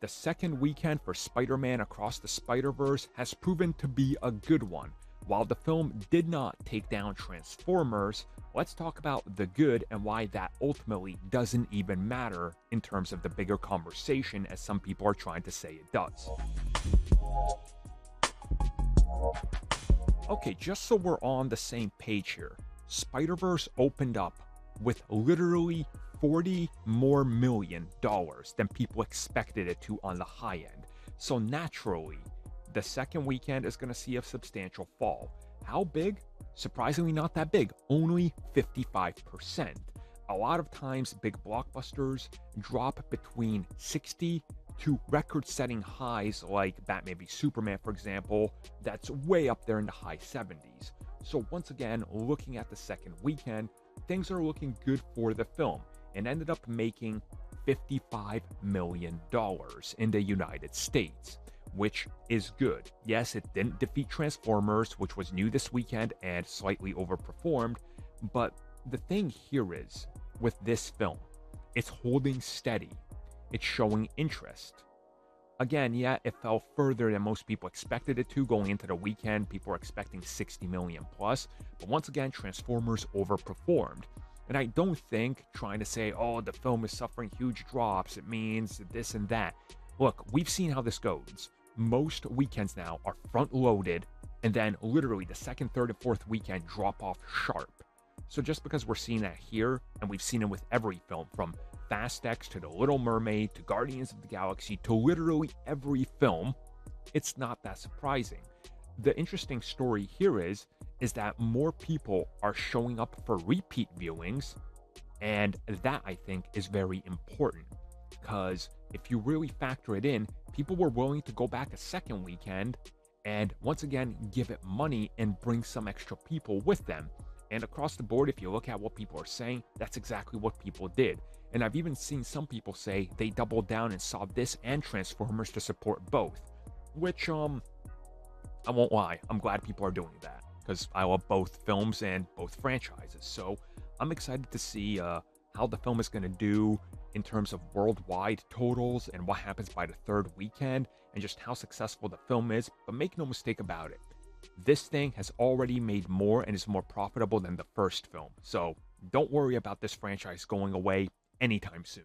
The second weekend for Spider-Man Across the Spider-Verse has proven to be a good one. While the film did not take down Transformers, let's talk about the good and why that ultimately doesn't even matter in terms of the bigger conversation as some people are trying to say it does. Okay, just so we're on the same page here, Spider-Verse opened up with literally $40 more million than people expected it to on the high end. So naturally, the second weekend is going to see a substantial fall. How big? Surprisingly not that big, only 55%. A lot of times big blockbusters drop between 60 to record-setting highs like Batman v Superman, for example, that's way up there in the high 70s. So once again, looking at the second weekend, things are looking good for the film and ended up making $55 million in the United States, which is good. Yes, it didn't defeat Transformers, which was new this weekend and slightly overperformed, but the thing here is, with this film, it's holding steady. It's showing interest. Again, yeah, it fell further than most people expected it to going into the weekend. People were expecting 60 million plus, but once again, Transformers overperformed. And I don't think trying to say, oh, the film is suffering huge drops, it means this and that. Look, we've seen how this goes. Most weekends now are front loaded, and then literally the second, third, and fourth weekend drop off sharp. So just because we're seeing that here, and we've seen it with every film, from Fast X to The Little Mermaid to Guardians of the Galaxy to literally every film, it's not that surprising. The interesting story here is that more people are showing up for repeat viewings, and that I think is very important, because if you really factor it in, people were willing to go back a second weekend and once again give it money and bring some extra people with them. And across the board, if you look at what people are saying, that's exactly what people did. And I've even seen some people say they doubled down and saw this and Transformers to support both, which I won't lie, I'm glad people are doing that, because I love both films and both franchises. So I'm excited to see how the film is going to do in terms of worldwide totals and what happens by the third weekend and just how successful the film is. But make no mistake about it, this thing has already made more and is more profitable than the first film. So don't worry about this franchise going away anytime soon.